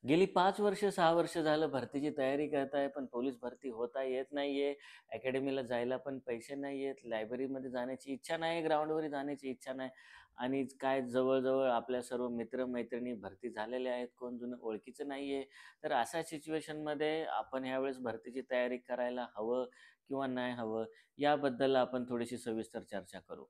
गेली 5 वर्ष, 6 वर्ष झालं भरतीची तयारी करताय, पण पोलीस भरती होता येत नाहीये. अकॅडमीला जायला पण पैसे नाहीयेत. लायब्ररीमध्ये जाण्याची इच्छा नाही, ग्राउंडवर जाण्याची इच्छा नाही आणि काय जवळ-जवळ आपल्या सर्व मित्र-मैत्रिणी भरती झालेले आहेत. कोण जुनं ओळखीचं नाहीये. तर अशा सिच्युएशनमध्ये आपण ह्यावेळेस भरतीची तयारी करायला हवं किंवा नाही हवं, याबद्दल आपण थोडीशी सविस्तर चर्चा करू.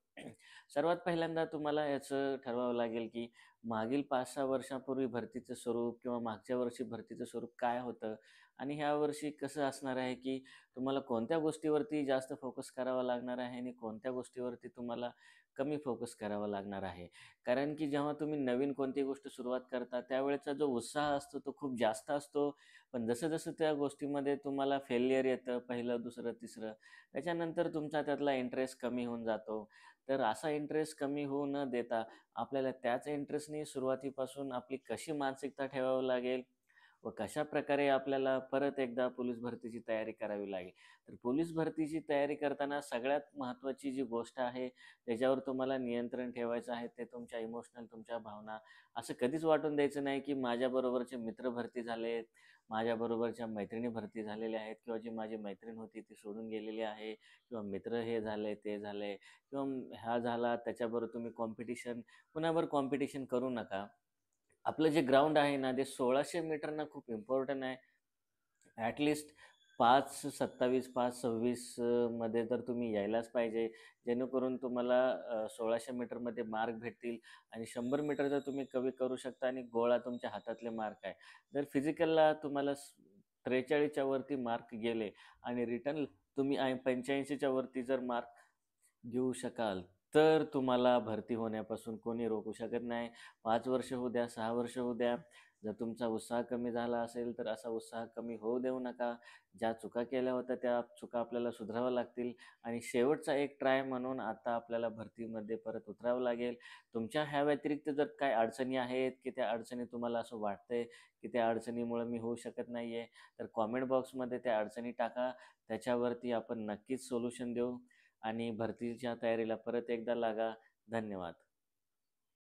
सर्वात पहिल्यांदा तुम्हाला याचं ठरवावं लागेल, की मागील 5-6 वर्षापूर्वी भरतीचं स्वरूप किंवा मागच्या वर्षी भरतीचं स्वरूप काय होतं आणि ह्या वर्षी कसं असणार आहे, की तुम्हाला कोणत्या गोष्टीवरती जास्त फोकस करावा लागणार आहे आणि कोणत्या गोष्टीवरती तुम्हाला कमी फोकस करावा लागणार आहे. कारण की जेव्हा तुम्ही नवीन कोणती गोष्ट सुरुवात करता, त्यावेळेचा जो उत्साह असतो तो खूप जास्त असतो. पण जसं-जसं त्या गोष्टीमध्ये तुम्हाला फेल्युअर येतं, पहिलं, दुसरं, तिसरं, त्याच्यानंतर तुमचा त्यातला इंटरेस्ट कमी होऊन जातो. तर असा इंटरेस्ट कमी होऊ न देता आपल्याला त्याच इंटरेस्टनी सुरुवातीपासून आपली कशी मानसिकता ठेवावी लागेल व कशाप्रकारे आपल्याला परत एकदा पोलीस भरतीची तयारी करावी लागेल. तर पोलीस भरतीची तयारी करताना सगळ्यात महत्त्वाची जी गोष्ट आहे, त्याच्यावर तुम्हाला नियंत्रण ठेवायचं आहे, ते तुमच्या इमोशनल तुमच्या भावना. असं कधीच वाटून द्यायचं नाही, की माझ्याबरोबरचे मित्र भरती झालेत, माझ्याबरोबरच्या मैत्रिणी भरती झालेल्या आहेत किंवा जी माझी मैत्रीण होती ती सोडून गेलेली आहे किंवा मित्र हे झाले, ते झाले किंवा हा झाला त्याच्याबरोबर तुम्ही कुणाबरोबर कॉम्पिटिशन करू नका. आपलं जे ग्राउंड आहे ना, ते 1600 मीटरनं खूप इम्पोर्टंट आहे. ॲट लीस्ट 5:27, 5:26 मध्ये तर तुम्ही यायलाच पाहिजे. जेणेकरून तुम्हाला 1600 मीटरमध्ये मार्क भेटतील आणि 100 मीटरचा तुम्ही कव्हर करू शकता आणि गोळा तुमच्या हातातले मार्क आहे. जर फिजिकलला तुम्हाला 43च्या वरती मार्क गेले आणि रिटर्न तुम्ही 85च्या वरती जर मार्क घेऊ शकाल, तर तुम्हाला भरती होण्यापासून कोणी रोखू शकत नाही. 5 वर्ष होऊ द्या, 6 वर्ष होऊ द्या. जर तुमचा उत्साह कमी झाला असेल, तर असा उत्साह कमी होऊ देऊ नका. ज्या चुका केल्या होत्या, त्या चुका आपल्याला सुधाराव्या लागतील आणि शेवटचा एक ट्राय म्हणून आता आपल्याला भरतीमध्ये परत उतरावं लागेल. तुमच्या ह्या व्यतिरिक्त जर काही अडचणी आहेत, की त्या अडचणी तुम्हाला असं वाटतंय, की त्या अडचणीमुळे मी होऊ शकत नाहीये, तर कॉमेंट बॉक्समध्ये त्या अडचणी टाका. त्याच्यावरती आपण नक्कीच सोल्युशन देऊ. आणि भरतीच्या तयारीला परत एकदा लागा. धन्यवाद.